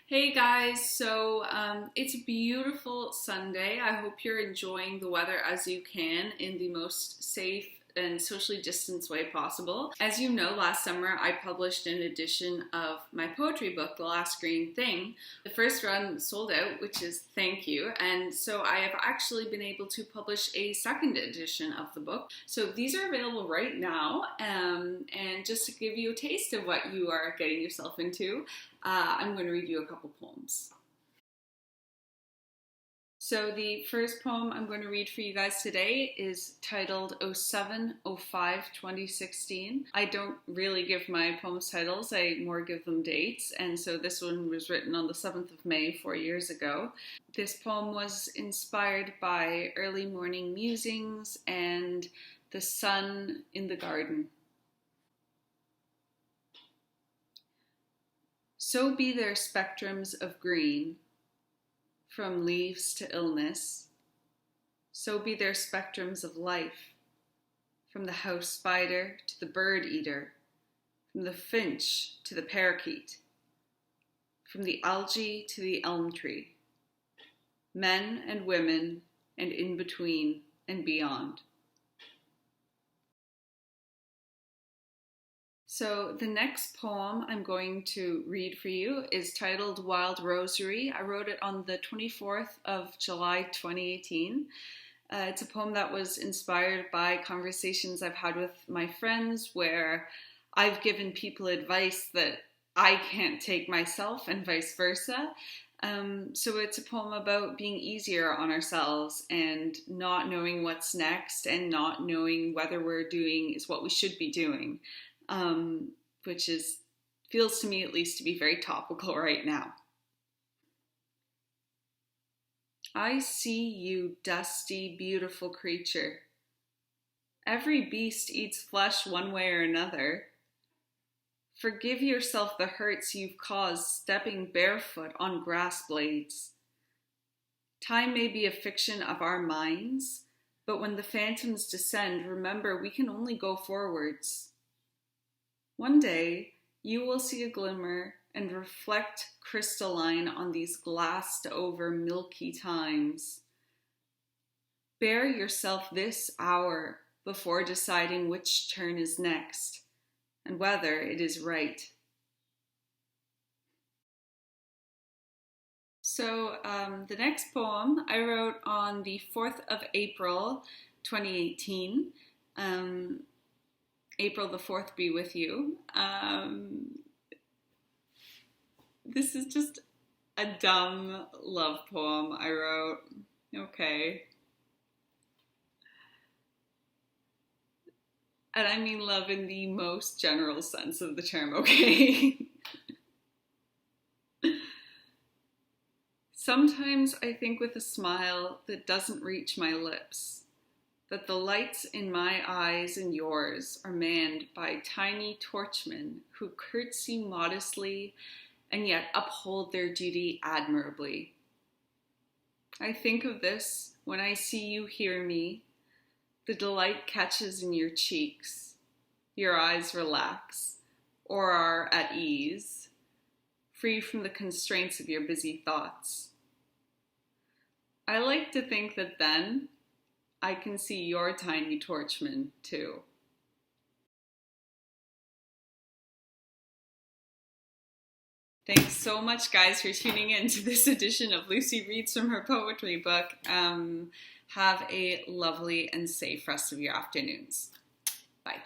Hey guys, it's a beautiful Sunday. I hope you're enjoying the weather as you can in the most safe and socially distanced way possible. As you know, last summer I published an edition of my poetry book, The Last Green Thing. The first run sold out, which is thank you, and so I have actually been able to publish a second edition of the book. So these are available right now, and just to give you a taste of what you are getting yourself into, I'm going to read you a couple poems. So the first poem I'm going to read for you guys today is titled 07/05/2016. I don't really give my poems titles, I more give them dates, and so this one was written on the 7th of May 4 years ago. This poem was inspired by early morning musings and the sun in the garden. So be there spectrums of green, from leaves to illness. So be there spectrums of life, from the house spider to the bird eater, from the finch to the parakeet, from the algae to the elm tree, men and women and in between and beyond. So the next poem I'm going to read for you is titled Wild Rosary. I wrote it on the 24th of July 2018. It's a poem that was inspired by conversations I've had with my friends where I've given people advice that I can't take myself and vice versa. So it's a poem about being easier on ourselves and not knowing what's next and not knowing whether we're doing is what we should be doing. Which feels to me at least to be very topical right now. I see you, dusty, beautiful creature. Every beast eats flesh one way or another. Forgive yourself the hurts you've caused stepping barefoot on grass blades. Time may be a fiction of our minds, but when the phantoms descend, remember we can only go forwards. One day, you will see a glimmer and reflect crystalline on these glassed over milky times. Bear yourself this hour before deciding which turn is next and whether it is right. So the next poem I wrote on the 4th of April, 2018. April the 4th be with you. This is just a dumb love poem I wrote. Okay. And I mean love in the most general sense of the term, okay? Sometimes I think with a smile that doesn't reach my lips, that the lights in my eyes and yours are manned by tiny torchmen who curtsy modestly and yet uphold their duty admirably. I think of this when I see you hear me. The delight catches in your cheeks. Your eyes relax or are at ease, free from the constraints of your busy thoughts. I like to think that then I can see your tiny torchman too. Thanks so much, guys, for tuning in to this edition of Lucy Reads from her poetry book. Have a lovely and safe rest of your afternoons. Bye.